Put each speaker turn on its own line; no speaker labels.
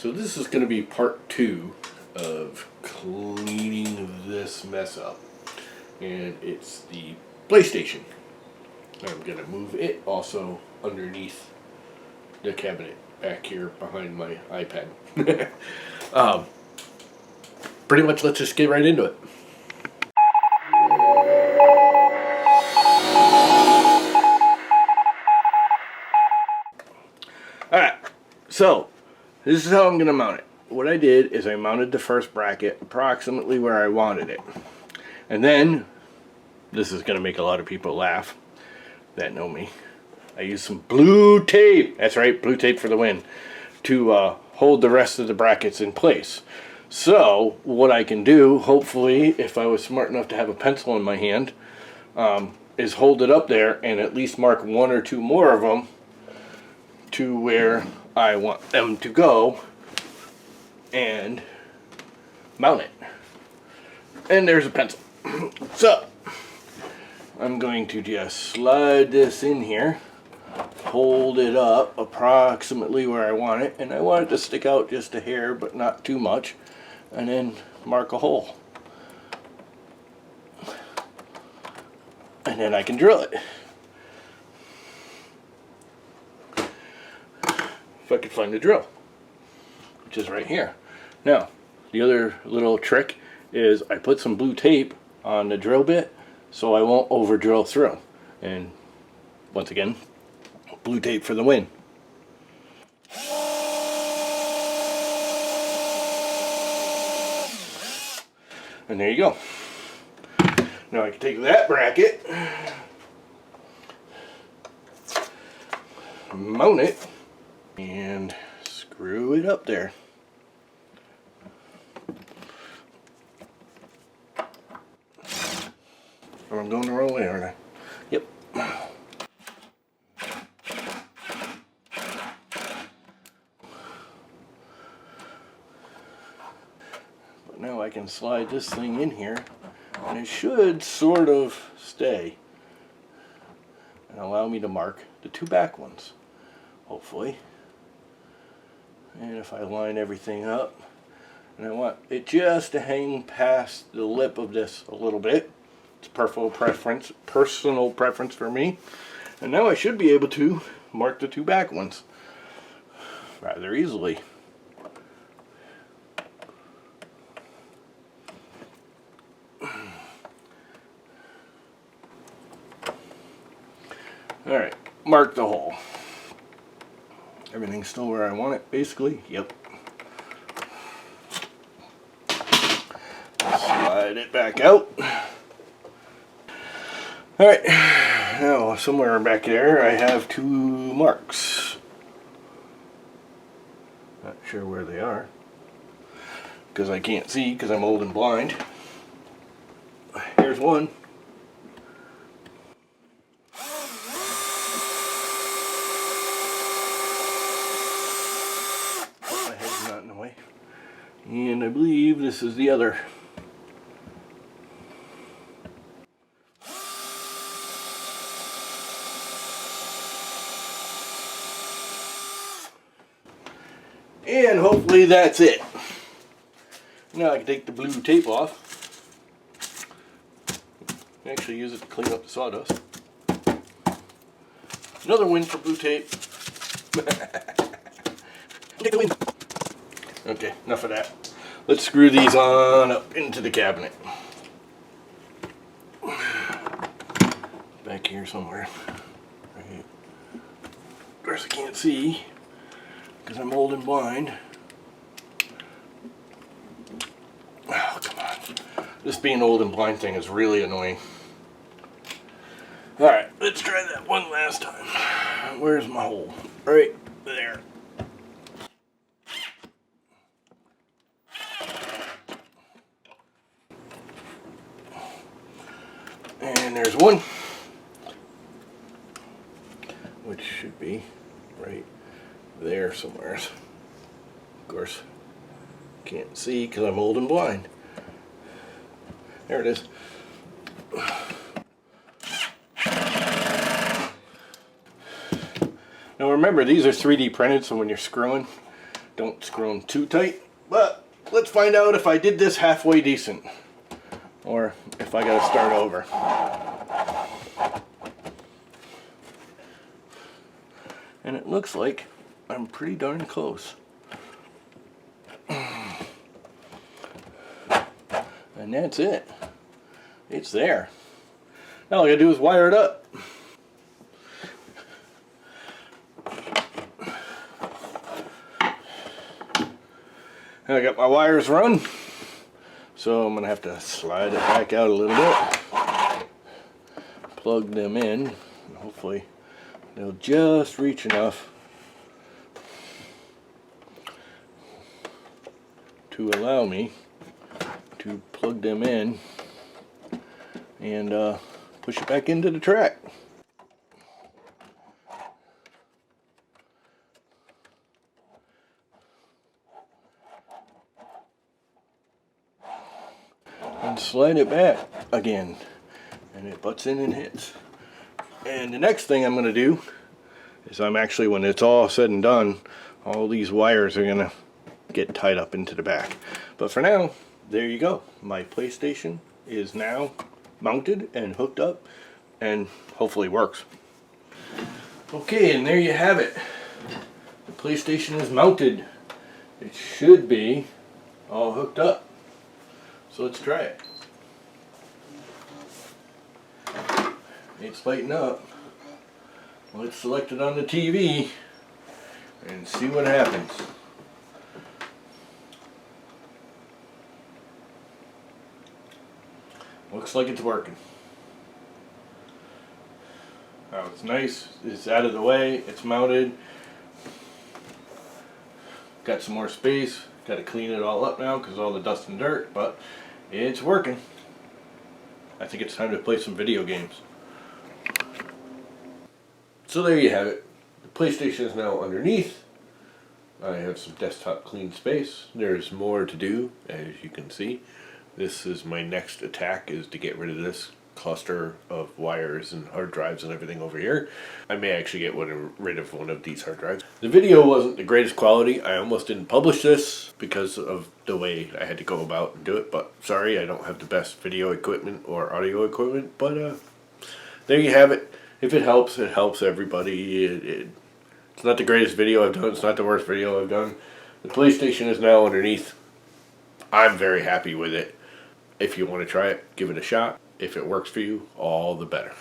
So this is going to be part 2 of cleaning this mess up. And it's the PlayStation. I'm going to move it also underneath the cabinet back here behind my iPad. Pretty much let's just get right into it. Alright, so this is how I'm going to mount it. What I did is I mounted the first bracket approximately where I wanted it. And then, this is going to make a lot of people laugh that know me. I used some blue tape, that's right, blue tape for the win, to hold the rest of the brackets in place. So, what I can do, hopefully, if I was smart enough to have a pencil in my hand, is hold it up there and at least mark 1 or 2 more of them to where I want them to go and mount it. And there's a pencil. So, I'm going to just slide this in here, hold it up approximately where I want it, and I want it to stick out just a hair but not too much, and then mark a hole. And then I can drill it. If I could find the drill, which is right here. Now, the other little trick is I put some blue tape on the drill bit so I won't over drill through. And once again, blue tape for the win. And there you go. Now I can take that bracket, mount it, and screw it up there. Oh, I'm going the wrong way, aren't I? Yep. But now I can slide this thing in here, and it should sort of stay and allow me to mark the 2 back ones, hopefully. And if I line everything up, and I want it just to hang past the lip of this a little bit. It's personal preference for me. And now I should be able to mark the 2 back ones rather easily. Alright, mark the hole. Everything's still where I want it, basically. Yep. Slide it back out. Alright, now somewhere back there I have 2 marks. Not sure where they are, because I can't see because I'm old and blind. Here's one. My head's not in the way. And I believe this is the other. And hopefully that's it. Now I can take the blue tape off. Actually use it to clean up the sawdust. Another win for blue tape. Take the win. Okay, enough of that. Let's screw these on up into the cabinet. Back here somewhere. Right. Of course I can't see, because I'm old and blind. Oh, come on. This being old and blind thing is really annoying. Alright, let's try that one last time. Where's my hole? Right there. And there's one, which should be right there somewhere. Of course, can't see because I'm old and blind. There it is. Now remember, these are 3D printed, so when you're screwing, Don't screw them too tight, but let's find out if I did this halfway decent or if I gotta start over. And it looks like I'm pretty darn close. And that's it. It's there. Now all I gotta do is wire it up. I got my wires run, so I'm gonna have to slide it back out a little bit, plug them in, and hopefully they'll just reach enough to allow me to plug them in and push it back into the track. And slide it back again, and it butts in and hits. And the next thing I'm going to do is when it's all said and done, all these wires are going to get tied up into the back. But for now, there you go. My PlayStation is now mounted and hooked up and hopefully works. Okay, and there you have it. The PlayStation is mounted. It should be all hooked up. So let's try it. It's lighting up. Let's select it on the TV and see what happens. Looks like it's working. Now it's nice, it's out of the way, it's mounted. Got some more space, got to clean it all up now because all the dust and dirt, but it's working. I think it's time to play some video games. So there you have it. The PlayStation is now underneath. I have some desktop clean space. There's more to do, as you can see. This is my next attack, is to get rid of this cluster of wires and hard drives and everything over here. I may actually get rid of one of these hard drives. The video wasn't the greatest quality. I almost didn't publish this because of the way I had to go about and do it, but sorry, I don't have the best video equipment or audio equipment, but there you have it. If it helps everybody. It's not the greatest video I've done, it's not the worst video I've done. The PlayStation is now underneath. I'm very happy with it. If you want to try it, give it a shot. If it works for you, all the better.